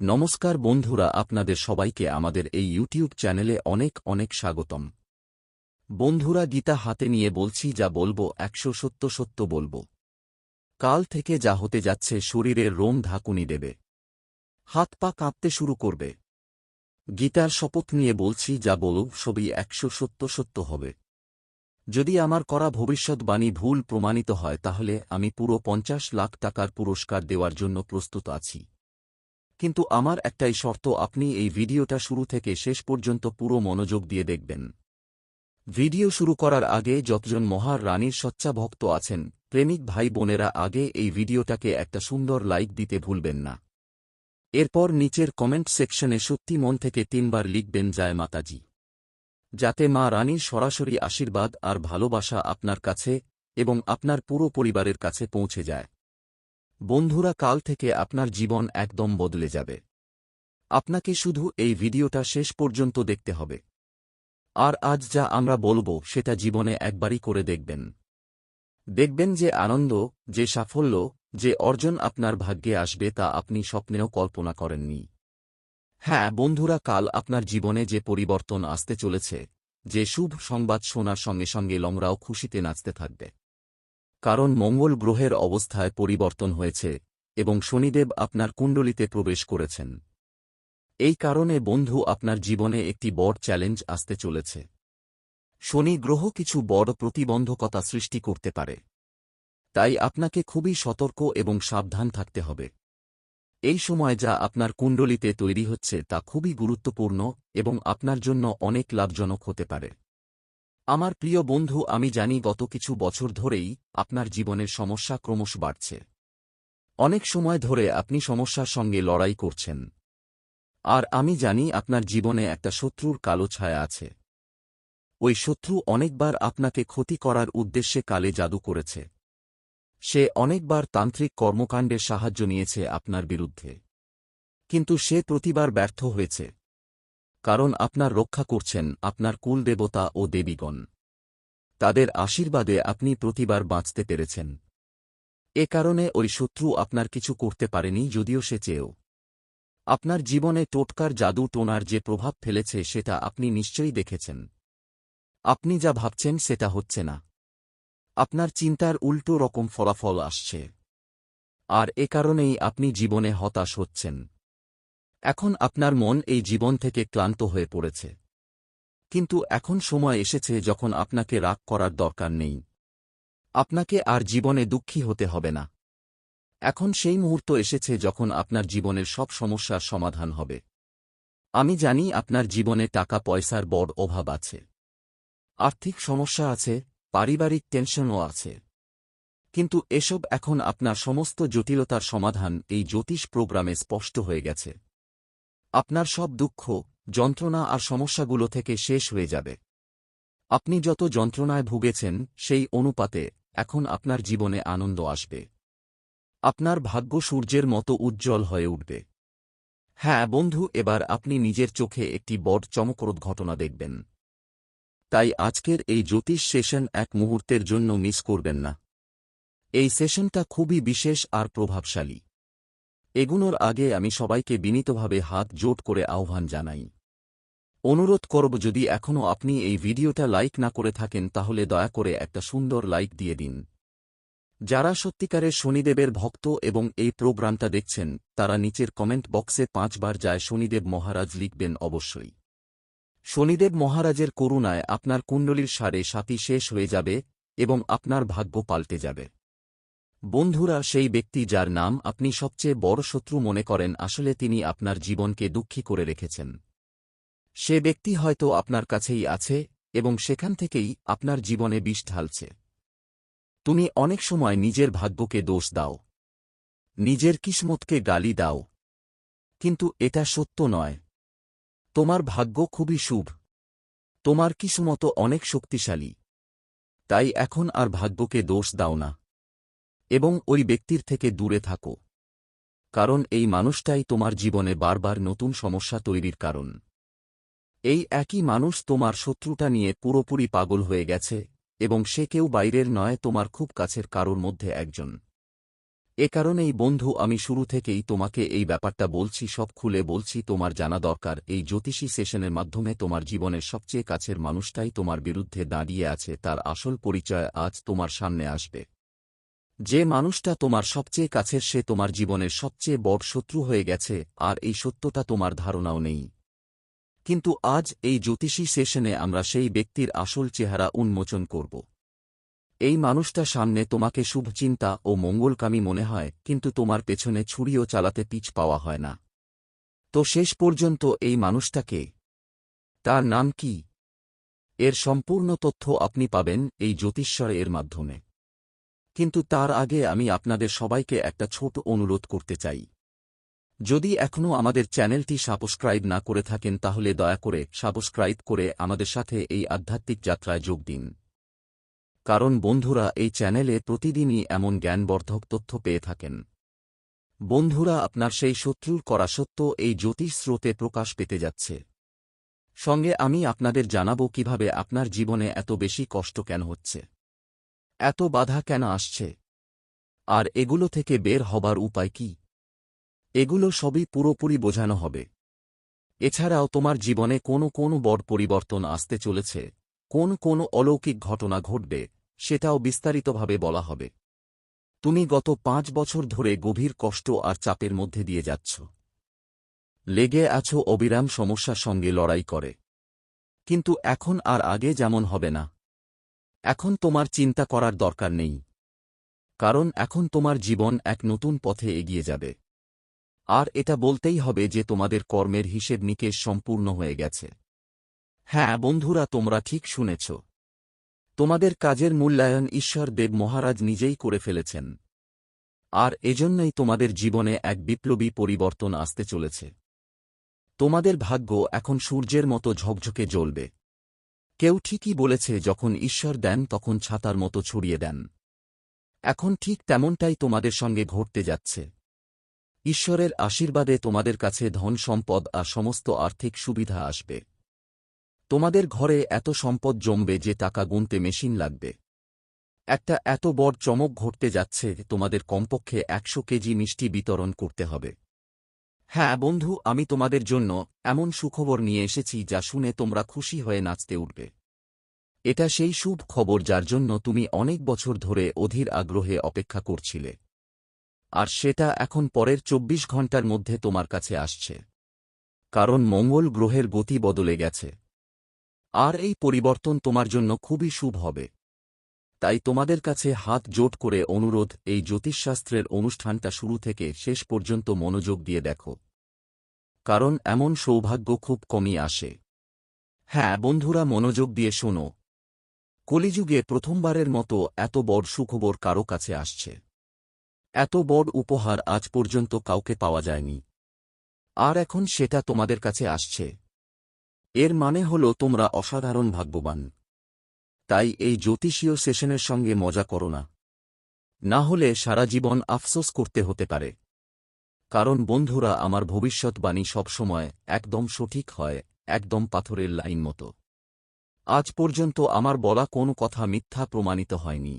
নমস্কার বন্ধুরা, আপনাদের সবাইকে আমাদের এই ইউটিউব চ্যানেলে অনেক অনেক স্বাগতম। বন্ধুরা, গীতা হাতে নিয়ে বলছি, যা বলবো 100 সত্য বলবো। কাল থেকে যা হতে যাচ্ছে শরীরের রোম ঢাকুনি দেবে, হাত পা কাঁপতে শুরু করবে। গীতার শপথ নিয়ে বলছি, যা বলব সবই 100 সত্য হবে। যদি আমার করা ভবিষ্যৎবাণী ভুল প্রমাণিত হয় তাহলে আমি পুরো 50 লাখ টাকার পুরস্কার দেওয়ার জন্য প্রস্তুত আছি। কিন্তু আমার একটাই শর্ত, আপনি এই ভিডিওটা শুরু থেকে শেষ পর্যন্ত পুরো মনোযোগ দিয়ে দেখবেন। ভিডিও শুরু করার আগে যতজন মহার রানীর সচ্চা ভক্ত আছেন, প্রেমিক ভাই বোনেরা, আগে এই ভিডিওটাকে একটা সুন্দর লাইক দিতে ভুলবেন না। এরপর নিচের কমেন্ট সেকশনে সত্যি মন থেকে 3 বার লিখবেন জয় মাতাজি, যাতে মা রানীর সরাসরি আশীর্বাদ আর ভালোবাসা আপনার কাছে এবং আপনার পুরো পরিবারের কাছে পৌঁছে যায়। বন্ধুরা, কাল থেকে আপনার জীবন একদম বদলে যাবে। আপনাকে শুধু এই ভিডিওটা শেষ পর্যন্ত দেখতে হবে। আর আজ যা আমরা বলবো সেটা জীবনে একবারই করে দেখবেন। দেখবেন যে আনন্দ, যে সাফল্য, যে অর্জন আপনার ভাগ্যে আসবে তা আপনি স্বপ্নেও কল্পনা করেননি। হ্যাঁ বন্ধুরা, কাল আপনার জীবনে যে পরিবর্তন আসতে চলেছে, যে শুভ সংবাদ শোনার সঙ্গে সঙ্গে লংরাও খুশিতে নাচতে থাকবে। কারণ মঙ্গল গ্রহের অবস্থায় পরিবর্তন হয়েছে এবং শনিদেব আপনার কুণ্ডলিতে প্রবেশ করেছেন। এই কারণে বন্ধু, আপনার জীবনে একটি বড় চ্যালেঞ্জ আসতে চলেছে। শনি গ্রহ কিছু বড় প্রতিবন্ধকতা সৃষ্টি করতে পারে, তাই আপনাকে খুবই সতর্ক এবং সাবধান থাকতে হবে। এই সময় যা আপনার কুণ্ডলিতে তৈরি হচ্ছে তা খুবই গুরুত্বপূর্ণ এবং আপনার জন্য অনেক লাভজনক হতে পারে। আমার প্রিয় বন্ধু, আমি জানি গত কিছু বছর ধরেই আপনার জীবনের সমস্যা ক্রমশ বাড়ছে। অনেক সময় ধরে আপনি সমস্যার সঙ্গে লড়াই করছেন। আর আমি জানি আপনার জীবনে একটা শত্রুর কালো ছায়া আছে। ওই শত্রু অনেকবার আপনাকে ক্ষতি করার উদ্দেশ্যে কালে জাদু করেছে। সে অনেকবার তান্ত্রিক কর্মকাণ্ডের সাহায্য নিয়েছে আপনার বিরুদ্ধে, কিন্তু সে প্রতিবার ব্যর্থ হয়েছে। কারণ আপনার রক্ষা করছেন আপনার কুলদেবতা ও দেবীগণ। তাদের আশীর্বাদে আপনি প্রতিবার বাঁচতে পেরেছেন। এ কারণে ওই শত্রু আপনার কিছু করতে পারেনি, যদিও সে চেয়েও। আপনার জীবনে টোটকার জাদু টোনার যে প্রভাব ফেলেছে সেটা আপনি নিশ্চয়ই দেখেছেন। আপনি যা ভাবছেন সেটা হচ্ছে না। আপনার চিন্তার উল্টো রকম ফলাফল আসছে। আর এ কারণেই আপনি জীবনে হতাশ হচ্ছেন। এখন আপনার মন এই জীবন থেকে ক্লান্ত হয়ে পড়েছে। কিন্তু এখন সময় এসেছে যখন আপনাকে রাগ করার দরকার নেই। আপনাকে আর জীবনে দুঃখী হতে হবে না। এখন সেই মুহূর্ত এসেছে যখন আপনার জীবনের সব সমস্যার সমাধান হবে। আমি জানি আপনার জীবনে টাকা পয়সার বড় অভাব আছে, আর্থিক সমস্যা আছে, পারিবারিক টেনশনও আছে। কিন্তু এসব এখন আপনার সমস্ত জটিলতার সমাধান এই জ্যোতিষ প্রোগ্রামে স্পষ্ট হয়ে গেছে। আপনার সব দুঃখ, যন্ত্রণা আর সমস্যাগুলো থেকে শেষ হয়ে যাবে। আপনি যত যন্ত্রণায় ভুগেছেন সেই অনুপাতে এখন আপনার জীবনে আনন্দ আসবে। আপনার ভাগ্য সূর্যের মতো উজ্জ্বল হয়ে উঠবে। হ্যাঁ বন্ধু, এবার আপনি নিজের চোখে একটি বড় চমকপ্রদ ঘটনা দেখবেন। তাই আজকের এই জ্যোতিষ সেশন এক মুহূর্তের জন্য মিস করবেন না। এই সেশনটা খুবই বিশেষ আর প্রভাবশালী। এগুনোর আগে আমি সবাইকে বিনীতভাবে হাত জোট করে আহ্বান জানাই। অনুরোধ করব, যদি এখনও আপনি এই ভিডিওটা লাইক না করে থাকেন তাহলে দয়া করে একটা সুন্দর লাইক দিয়ে দিন। যারা সত্যিকারের শনিদেবের ভক্ত এবং এই প্রোগ্রামটা দেখছেন তারা নিচের কমেন্ট বক্সে 5 বার জয় শনিদেব মহারাজ লিখবেন অবশ্যই। শনিদেব মহারাজের করুণায় আপনার কুণ্ডলীর সাড়ে সাতি শেষ হয়ে যাবে এবং আপনার ভাগ্য পাল্টে যাবে। বন্ধুরা, সেই ব্যক্তি যার নাম আপনি সবচেয়ে বড় শত্রু মনে করেন, আসলে তিনি আপনার জীবনকে দুঃখী করে রেখেছেন। সে ব্যক্তি হয়তো আপনার কাছেই আছে এবং সেখান থেকেই আপনার জীবনে বিষ ঢালছে। তুমি অনেক সময় নিজের ভাগ্যকে দোষ দাও, নিজের কিসমতকে গালি দাও, কিন্তু এটা সত্য নয়। তোমার ভাগ্য খুবই শুভ, তোমার কিসমত অনেক শক্তিশালী। তাই এখন আর ভাগ্যকে দোষ দাও না এবং ওই ব্যক্তির থেকে দূরে থাকো। কারণ এই মানুষটাই তোমার জীবনে বারবার নতুন সমস্যা তৈরির কারণ। এই একই মানুষ তোমার শত্রুতা নিয়ে পুরোপুরি পাগল হয়ে গেছে এবং সে কেউ বাইরের নয়, তোমার খুব কাছের কারোর মধ্যে একজন। এ কারণেই বন্ধু আমি শুরু থেকেই তোমাকে এই ব্যাপারটা বলছি, সব খুলে বলছি, তোমার জানা দরকার। এই জ্যোতিষী সেশনের মাধ্যমে তোমার জীবনের সবচেয়ে কাছের মানুষটাই তোমার বিরুদ্ধে দাঁড়িয়ে আছে, তার আসল পরিচয় আজ তোমার সামনে আসবে। যে মানুষটা তোমার সবচেয়ে কাছের সে তোমার জীবনের সবচেয়ে বড় শত্রু হয়ে গেছে, আর এই সত্যটা তোমার ধারণাও নেই। কিন্তু আজ এই জ্যোতিষী সেশনে আমরা সেই ব্যক্তির আসল চেহারা উন্মোচন করব। এই মানুষটা সামনে তোমাকে শুভচিন্তা ও মঙ্গলকামী মনে হয়, কিন্তু তোমার পেছনে ছুরিও চালাতে পিছ পাওয়া হয় না। তো শেষ পর্যন্ত এই মানুষটাকে, তার নাম কি, এর সম্পূর্ণ তথ্য আপনি পাবেন এই জ্যোতিষ্বর এর মাধ্যমে। কিন্তু তার আগে আমি আপনাদের সবাইকে একটা ছোট অনুরোধ করতে চাই। যদি এখনও আমাদের চ্যানেলটি সাবস্ক্রাইব না করে থাকেন তাহলে দয়া করে সাবস্ক্রাইব করে আমাদের সাথে এই আধ্যাত্মিক যাত্রায় যোগ দিন। কারণ বন্ধুরা, এই চ্যানেলে প্রতিদিনই এমন জ্ঞানবর্ধক তথ্য পেয়ে থাকেন। বন্ধুরা, আপনার সেই শত্রুর করা সত্য এই জ্যোতিষ স্রোতে প্রকাশ পেতে যাচ্ছে। সঙ্গে আমি আপনাদের জানাবো কিভাবে আপনার জীবনে এত বেশি কষ্ট কেন হচ্ছে, এত বাধা কেন আসছে, আর এগুলো থেকে বের হবার উপায় কি। এগুলো সবই পুরোপুরি বোঝানো হবে। এছাড়াও তোমার জীবনে কোনো বড় পরিবর্তন আসতে চলেছে, কোনো অলৌকিক ঘটনা ঘটবে, সেটাও বিস্তারিতভাবে বলা হবে। তুমি গত 5 বছর ধরে গভীর কষ্ট আর চাপের মধ্যে দিয়ে যাচ্ছ, লেগে আছো অবিরাম সমস্যার সঙ্গে লড়াই করে। কিন্তু এখন আর আগে যেমন হবে না। এখন তোমার চিন্তা করার দরকার নেই, কারণ এখন তোমার জীবন এক নতুন পথে এগিয়ে যাবে। আর এটা বলতেই হবে যে তোমাদের কর্মের হিসেব নিকেশ সম্পূর্ণ হয়ে গেছে। হ্যাঁ বন্ধুরা, তোমরা ঠিক শুনেছ। তোমাদের কাজের মূল্যায়ন ঈশ্বর দেব মহারাজ নিজেই করে ফেলেছেন। আর এজন্যই তোমাদের জীবনে এক বিপ্লবী পরিবর্তন আসতে চলেছে। তোমাদের ভাগ্য এখন সূর্যের মতো ঝকঝকে জ্বলবে। কেউ ঠিকই বলেছে, যখন ঈশ্বর দেন তখন ছাতার মতো ছড়িয়ে দেন। এখন ঠিক তেমনটাই তোমাদের সঙ্গে ঘটতে যাচ্ছে। ঈশ্বরের আশীর্বাদে তোমাদের কাছে ধন সম্পদ আর সমস্ত আর্থিক সুবিধা আসবে। তোমাদের ঘরে এত সম্পদ জমবে যে টাকা গুনতে মেশিন লাগবে। একটা এত বড় চমক ঘটতে যাচ্ছে, তোমাদের কমপক্ষে 100 কেজি মিষ্টি বিতরণ করতে হবে। হ্যাঁ বন্ধু, আমি তোমাদের জন্য এমন সুখবর নিয়ে এসেছি যা শুনে তোমরা খুশি হয়ে নাচতে উঠবে। এটা সেই শুভ খবর যার জন্য তুমি অনেক বছর ধরে অধীর আগ্রহে অপেক্ষা করছিলে। আর সেটা এখন পরের 24 ঘন্টার মধ্যে তোমার কাছে আসছে। কারণ মঙ্গল গ্রহের গতি বদলে গেছে। আর এই পরিবর্তন তোমার জন্য খুবই শুভ হবে। তাই তোমাদের কাছে হাত জোট করে অনুরোধ, এই জ্যোতিষশাস্ত্রের অনুষ্ঠানটা শুরু থেকে শেষ পর্যন্ত মনোযোগ দিয়ে দেখো। কারণ এমন সৌভাগ্য খুব কমই আসে। হ্যাঁ বন্ধুরা, মনোযোগ দিয়ে শোনো। কলিযুগে প্রথমবারের মতো এত বড় সুখবর কারো কাছে আসছে। এত বড় উপহার আজ পর্যন্ত কাউকে পাওয়া যায়নি। আর এখন সেটা তোমাদের কাছে আসছে। এর মানে হল তোমরা অসাধারণ ভাগ্যবান। তাই এই জ্যোতিষীয় সেশনের সঙ্গে মজা করো না। না হলে সারা জীবন আফসোস করতে হতে পারে। কারণ বন্ধুরা, আমার ভবিষ্যৎবাণী সবসময় একদম সঠিক হয়, একদম পাথরের লাইন মতো। আজ পর্যন্ত আমার বলা কোনো কথা মিথ্যা প্রমাণিত হয়নি।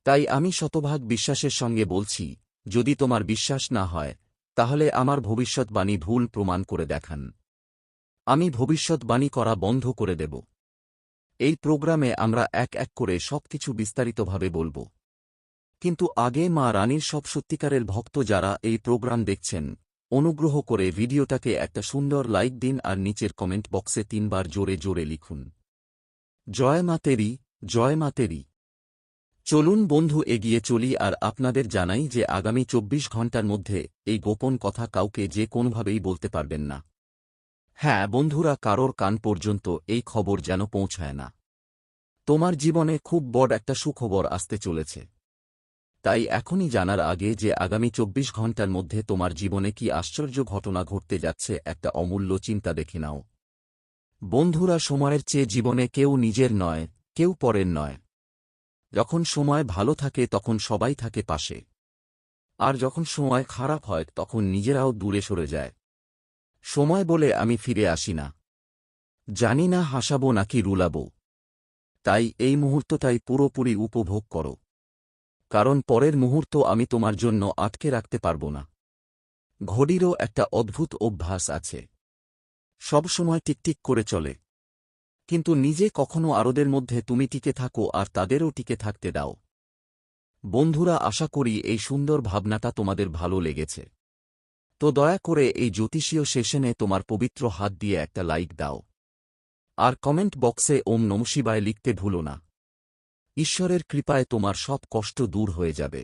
তাই আমি শতভাগ বিশ্বাসের সঙ্গে বলছি, যদি তোমার বিশ্বাস না হয় তাহলে আমার ভবিষ্যৎবাণী ভুল প্রমাণ করে দেখান। আমি ভবিষ্যৎবাণী করা বন্ধ করে দেব। এই প্রোগ্রামে আমরা এক এক করে সবকিছু বিস্তারিতভাবে বলবো। কিন্তু আগে মা রানীর সব সত্যিকারের ভক্ত যারা এই প্রোগ্রাম দেখছেন, অনুগ্রহ করে ভিডিওটাকে একটা সুন্দর লাইক দিন আর নিচের কমেন্ট বক্সে 3 বার জোরে জোরে লিখুন, জয় মা তেরি, জয় মা তেরি। চলুন বন্ধু এগিয়ে চলি আর আপনাদের জানাই যে আগামী 24 ঘন্টার মধ্যে এই গোপন কথা কাউকে যে কোনোভাবেই বলতে পারবেন না। হ্যাঁ বন্ধুরা, কারোর কান পর্যন্ত এই খবর যেন পৌঁছায় না। তোমার জীবনে খুব বড় একটা সুখবর আসতে চলেছে। তাই এখনই জানার আগে যে আগামী 24 ঘন্টার মধ্যে তোমার জীবনে কি আশ্চর্য ঘটনা ঘটতে যাচ্ছে, একটা অমূল্য চিন্তা দেখে নাও। বন্ধুরা, সময়ের চেয়ে জীবনে কেউ নিজের নয়, কেউ পরের নয়। যখন সময় ভালো থাকে তখন সবাই থাকে পাশে। আর যখন সময় খারাপ হয় তখন নিজেরাও দূরে সরে যায়। সময় বলে আমি ফিরে আসি না। জানি না হাসাবো নাকি রুলাবো। তাই এই মুহূর্তটাই পুরোপুরি উপভোগ করো। কারণ পরের মুহূর্ত আমি তোমার জন্য আটকে রাখতে পারব না। ঘড়িরও একটা অদ্ভুত অভ্যাস আছে, সবসময় টিকটিক করে চলে, কিন্তু নিজে কখনো আরোদের মধ্যে তুমি টিকে থাকো আর তাদেরও টিকে থাকতে দাও। বন্ধুরা, আশা করি এই সুন্দর ভাবনাটা তোমাদের ভালো লেগেছে। তো দয়া করে এই জ্যোতিষীয় সেশনে তোমার পবিত্র হাত দিয়ে একটা লাইক দাও, আর কমেন্ট বক্সে ওম নমঃ শিবায় লিখতে ভুলো না। ঈশ্বরের কৃপায় তোমার সব কষ্ট দূর হয়ে যাবে।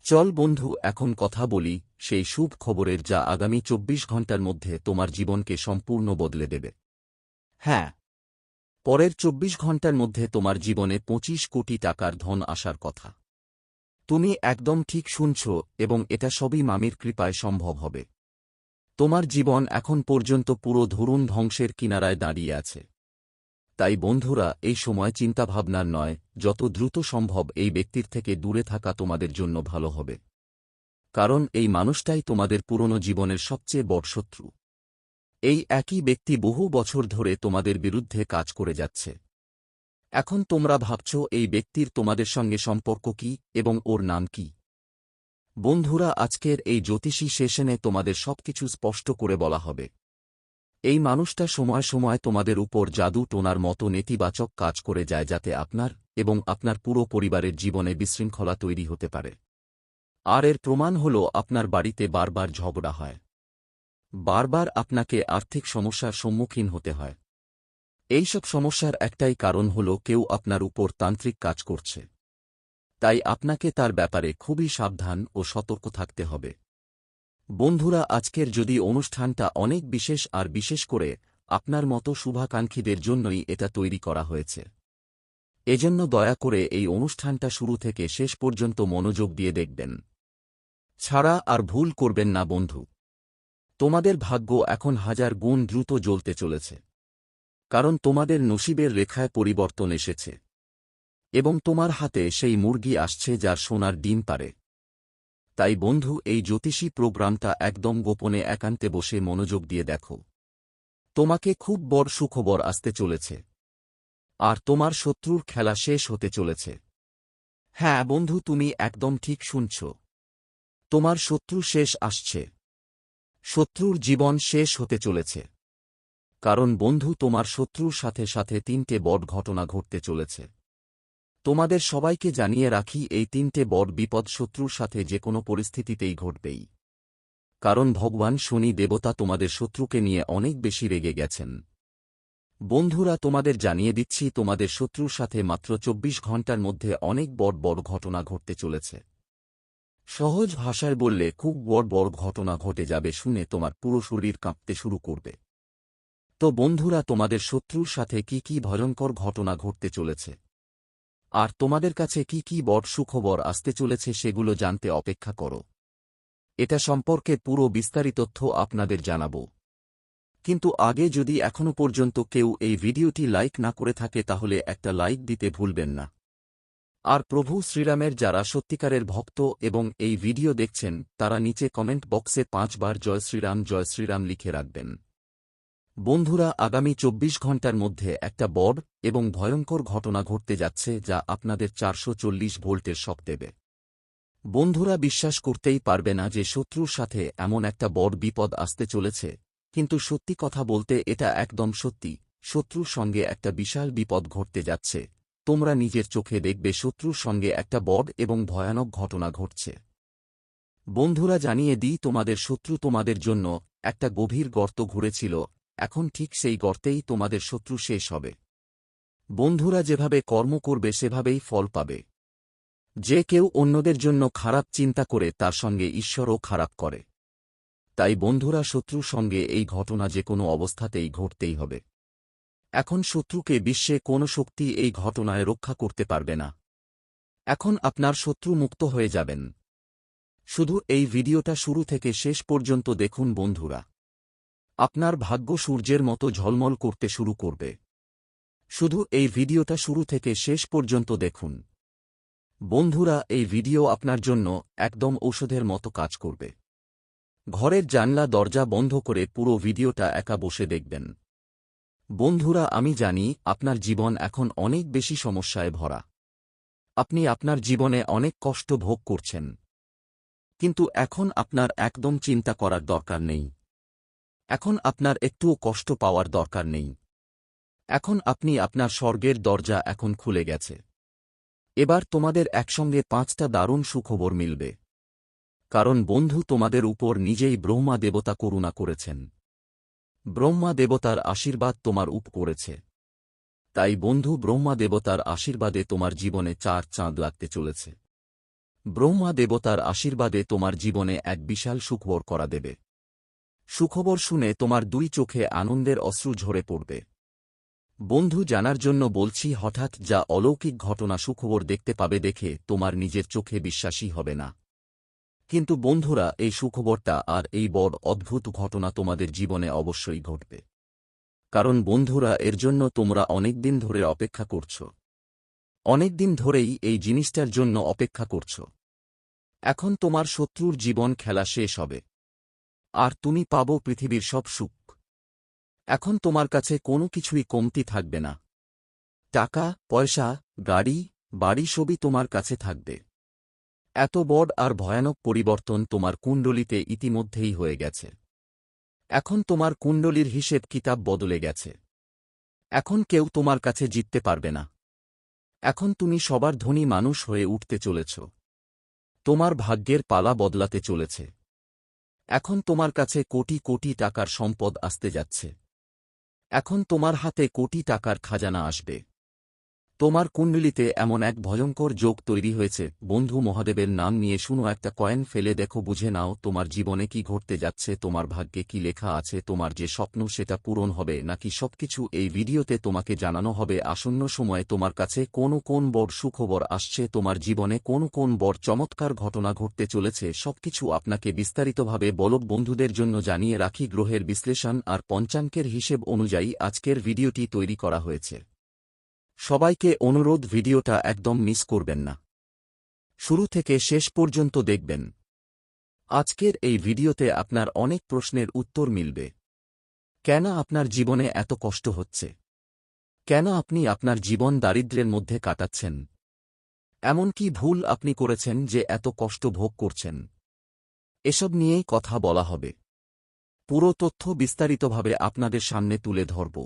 চল বন্ধু, এখন কথা বলি সেই শুভ খবরের, যা আগামী 24 ঘণ্টার মধ্যে তোমার জীবনকে সম্পূর্ণ বদলে দেবে। হ্যাঁ, পরের 24 ঘণ্টার মধ্যে তোমার জীবনে 25 কোটি টাকার ধন আসার কথা। তুমি একদম ঠিক শুনছ, এবং এটা সবই মামির কৃপায় সম্ভব হবে। তোমার জীবন এখন পর্যন্ত পুরো ধরুন ধ্বংসের কিনারায় দাঁড়িয়ে আছে। তাই বন্ধুরা, এই সময় চিন্তাভাবনার নয়, যত দ্রুত সম্ভব এই ব্যক্তির থেকে দূরে থাকা তোমাদের জন্য ভালো হবে। কারণ এই মানুষটাই তোমাদের পুরনো জীবনের সবচেয়ে বড় শত্রু। এই একই ব্যক্তি বহু বছর ধরে তোমাদের বিরুদ্ধে কাজ করে যাচ্ছে। এখন তোমরা ভাবছ এই ব্যক্তির তোমাদের সঙ্গে সম্পর্ক কি এবং ওর নাম কি। বন্ধুরা, আজকের এই জ্যোতিষী সেশনে তোমাদের সবকিছু স্পষ্ট করে বলা হবে। এই মানুষটা সময় সময় তোমাদের উপর জাদু টোনার মতো নেতিবাচক কাজ করে যায়, যাতে আপনার এবং আপনার পুরো পরিবারের জীবনে বিশৃঙ্খলা তৈরি হতে পারে। আর এর প্রমাণ হল আপনার বাড়িতে বারবার ঝগড়া হয়, বারবার আপনাকে আর্থিক সমস্যার সম্মুখীন হতে হয়। এইসব সমস্যার একটাই কারণ হল কেউ আপনার উপর তান্ত্রিক কাজ করছে। তাই আপনাকে তার ব্যাপারে খুবই সাবধান ও সতর্ক থাকতে হবে। বন্ধুরা, আজকের যদি অনুষ্ঠানটা অনেক বিশেষ, আর বিশেষ করে আপনার মতো শুভাকাঙ্ক্ষীদের জন্যই এটা তৈরি করা হয়েছে। এজন্য দয়া করে এই অনুষ্ঠানটা শুরু থেকে শেষ পর্যন্ত মনোযোগ দিয়ে দেখবেন, ছাড়া আর ভুল করবেন না বন্ধু। তোমাদের ভাগ্য এখন 1000 গুণ দ্রুত জ্বলতে চলেছে, কারণ তোমাদের নসিবের রেখায় পরিবর্তন এসেছে, এবং তোমার হাতে সেই মুরগি আসছে যার সোনার ডিম পারে। তাই বন্ধু, এই জ্যোতিষী প্রোগ্রামটা একদম গোপনে একান্তে বসে মনোযোগ দিয়ে দেখো। তোমাকে খুব বড় সুখবর আসতে চলেছে, আর তোমার শত্রুর খেলা শেষ হতে চলেছে। হ্যাঁ বন্ধু, তুমি একদম ঠিক শুনছ। তোমার শত্রু শেষ আসছে, শত্রুর জীবন শেষ হতে চলেছে। কারণ বন্ধু, তোমার শত্রুর সাথে সাথে 3টে বড় ঘটনা ঘটতে চলেছে। তোমাদের সবাইকে জানিয়ে রাখি, এই 3টে বড় বিপদ শত্রুর সাথে যে কোনো পরিস্থিতিতেই ঘটবেই। কারণ ভগবান শনি দেবতা তোমাদের শত্রুকে নিয়ে অনেক বেশি রেগে গেছেন। বন্ধুরা, তোমাদের জানিয়ে দিচ্ছি, তোমাদের শত্রুর সাথে মাত্র 24 ঘণ্টার মধ্যে অনেক বড় বড় ঘটনা ঘটতে চলেছে। সহজ ভাষায় বললে, খুব বড় বড় ঘটনা ঘটে যাবে। শুনে তোমার পুরো শরীর কাঁপতে শুরু করবে। তো বন্ধুরা, তোমাদের শত্রুর সাথে কি কি ভয়ঙ্কর ঘটনা ঘটতে চলেছে, আর তোমাদের কাছে কি কি বড় সুখবর আসতে চলেছে, সেগুলো জানতে অপেক্ষা করো। এটা সম্পর্কে পুরো বিস্তারিত তথ্য আপনাদের জানাবো। কিন্তু আগে, যদি এখনো পর্যন্ত কেউ এই ভিডিওটি লাইক না করে থাকে, তাহলে একটা লাইক দিতে ভুলবেন না। আর প্রভু শ্রীরামের যারা সত্যিকারের ভক্ত এবং এই ভিডিও দেখছেন, তারা নিচে কমেন্ট বক্সে 5 বার জয় শ্রীরাম লিখে রাখবেন। বন্ধুরা, আগামী 24 ঘণ্টার মধ্যে একটা বড় এবং ভয়ঙ্কর ঘটনা ঘটতে যাচ্ছে, যা আপনাদের 440 ভোল্টের শক দেবে। বন্ধুরা, বিশ্বাস করতেই পারবে না যে শত্রুর সাথে এমন একটা বড় বিপদ আসতে চলেছে, কিন্তু সত্যি কথা বলতে এটা একদম সত্যি। শত্রুর সঙ্গে একটা বিশাল বিপদ ঘটতে যাচ্ছে। তোমরা নিজের চোখে দেখবে শত্রুর সঙ্গে একটা বড় এবং ভয়ানক ঘটনা ঘটছে। বন্ধুরা, জানিয়ে দিই, তোমাদের শত্রু তোমাদের জন্য একটা গভীর গর্ত ঘুরেছিল। এখন ঠিক সেই গর্তেই তোমাদের শত্রু শেষ হবে। বন্ধুরা, যেভাবে কর্ম করবে সেভাবেই ফল পাবে। যে কেউ অন্যদের জন্য খারাপ চিন্তা করে, তার সঙ্গে ঈশ্বরও খারাপ করে। তাই বন্ধুরা, শত্রুর সঙ্গে এই ঘটনা যে কোনো অবস্থাতেই ঘটতেই হবে। এখন শত্রুকে বিশ্বে কোনো শক্তি এই ঘটনায় রক্ষা করতে পারবে না। এখন আপনার শত্রু মুক্ত হয়ে যাবেন। শুধু এই ভিডিওটা শুরু থেকে শেষ পর্যন্ত দেখুন বন্ধুরা। আপনার ভাগ্য সূর্যের মতো ঝলমল করতে শুরু করবে। শুধু এই ভিডিওটা শুরু থেকে শেষ পর্যন্ত দেখুন। বন্ধুরা, এই ভিডিও আপনার জন্য একদম ঔষধের মতো কাজ করবে। ঘরের জানলা দরজা বন্ধ করে পুরো ভিডিওটা একা বসে দেখবেন। বন্ধুরা, আমি জানি আপনার জীবন এখন অনেক বেশি সমস্যায় ভরা। আপনি আপনার জীবনে অনেক কষ্ট ভোগ করছেন, কিন্তু এখন আপনার একদম চিন্তা করার দরকার নেই। এখন আপনার একটুও কষ্ট পাওয়ার দরকার নেই। এখন আপনি আপনার স্বর্গের দরজা এখন খুলে গেছে। এবার তোমাদের একসঙ্গে 5টা দারুণ সুখবর মিলবে। কারণ বন্ধু, তোমাদের উপর নিজেই ব্রহ্মা দেবতা করুণা করেছেন। ব্রহ্মা দেবতার আশীর্বাদ তোমার করেছে। তাই বন্ধু, ব্রহ্মা দেবতার আশীর্বাদে তোমার জীবনে 4 চাঁদ লাগতে চলেছে। ব্রহ্মা দেবতার আশীর্বাদে তোমার জীবনে এক বিশাল সুখবর করা দেবে। সুখবর শুনে তোমার 2 চোখে আনন্দের অশ্রু ঝরে পড়বে। বন্ধু, জানার জন্য বলছি, হঠাৎ যা অলৌকিক ঘটনা সুখবর দেখতে পাবে দেখে তোমার নিজের চোখে বিশ্বাসই হবে না। কিন্তু বন্ধুরা, এই সুখবরটা আর এই বড় অদ্ভুত ঘটনা তোমাদের জীবনে অবশ্যই ঘটবে। কারণ বন্ধুরা, এর জন্য তোমরা অনেক দিন ধরে অপেক্ষা করছ। অনেক দিন ধরেই এই জিনিসটার জন্য অপেক্ষা করছ। এখন তোমার শত্রুর জীবন খেলা শেষ হবে, আর তুমি পাবো পৃথিবীর সব সুখ। এখন তোমার কাছে কোনো কিছুই কমতি থাকবে না। টাকা, পয়সা, গাড়ি, বাড়ি সবই তোমার কাছে থাকবে। এত বড় আর ভয়ানক পরিবর্তন তোমার কুণ্ডলিতে ইতিমধ্যেই হয়ে গেছে। এখন তোমার কুণ্ডলীর হিসেব কিতাব বদলে গেছে। এখন কেউ তোমার কাছে জিততে পারবে না। এখন তুমি সবার ধনী মানুষ হয়ে উঠতে চলেছ। তোমার ভাগ্যের পালা বদলাতে চলেছে। এখন তোমার কাছে কোটি কোটি টাকার সম্পদ আসতে যাচ্ছে। এখন তোমার হাতে কোটি টাকার খাজানা আসবে। তোমার কুণ্ডলিতে এমন এক ভয়ঙ্কর যোগ তৈরি হয়েছে। বন্ধু, মহাদেবের নাম নিয়ে শুনো, একটা কয়েন ফেলে দেখো, বুঝে নাও তোমার জীবনে কি ঘটতে যাচ্ছে, তোমার ভাগ্যে কি লেখা আছে, তোমার যে স্বপ্ন সেটা পূরণ হবে নাকি সবকিছু এই ভিডিওতে তোমাকে জানানো হবে। আসন্ন সময়ে তোমার কাছে কোন বড় সুখবর আসছে, তোমার জীবনে কোন বড় চমৎকার ঘটনা ঘটতে চলেছে, সবকিছু আপনাকে বিস্তারিতভাবে বলব। বন্ধুদের জন্য জানিয়ে রাখি, গ্রহের বিশ্লেষণ আর পঞ্চাঙ্গের হিসেব অনুযায়ী আজকের ভিডিওটি তৈরি করা হয়েছে। সবাইকে অনুরোধ, ভিডিওটা একদম মিস করবেন না, শুরু থেকে শেষ পর্যন্ত দেখবেন। আজকের এই ভিডিওতে আপনার অনেক প্রশ্নের উত্তর মিলবে। কেন আপনার জীবনে এত কষ্ট হচ্ছে? কেন আপনি আপনার জীবন দারিদ্র্যের মধ্যে কাটাচ্ছেন? এমন কি ভুল আপনি করেছেন যে এত কষ্ট ভোগ করছেন? এসব নিয়েই কথা বলা হবে। পুরো তথ্য বিস্তারিতভাবে আপনাদের সামনে তুলে ধরব।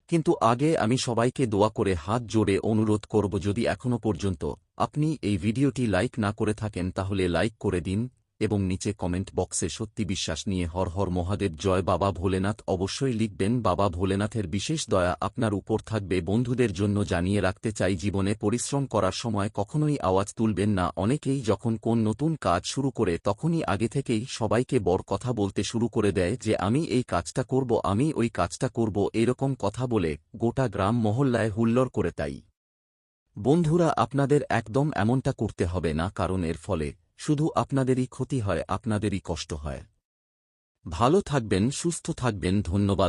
কিন্তু আগে আমি সবাইকে দোয়া করে হাত জোড়ে অনুরোধ করব, যদি এখনও পর্যন্ত আপনি এই ভিডিওটি লাইক না করে থাকেন তাহলে লাইক করে দিন এবং নিচে কমেন্ট বক্সে সত্যি বিশ্বাস নিয়ে হর হর মহাদেব জয় বাবা ভোলেনাথ অবশ্যই লিখবেন। বাবা ভোলেনাথের বিশেষ দয়া আপনার উপর থাকবে। বন্ধুদের জন্য জানিয়ে রাখতে চাই, জীবনে পরিশ্রম করার সময় কখনোই আওয়াজ তুলবেন না। অনেকেই যখন কোন নতুন কাজ শুরু করে তখনই আগে থেকেই সবাইকে বড় কথা বলতে শুরু করে দেয় যে আমি এই কাজটা করব, আমি ওই কাজটা করব, এরকম কথা বলে গোটা গ্রাম মহল্লায় হুল্লোড় করে। তাই বন্ধুরা, আপনাদের একদম এমনটা করতে হবে না, কারণ এর ফলে শুধু আপনাদেরই ক্ষতি হয়, আপনাদেরই কষ্ট হয়। ভালো থাকবেন, সুস্থ থাকবেন। ধন্যবাদ।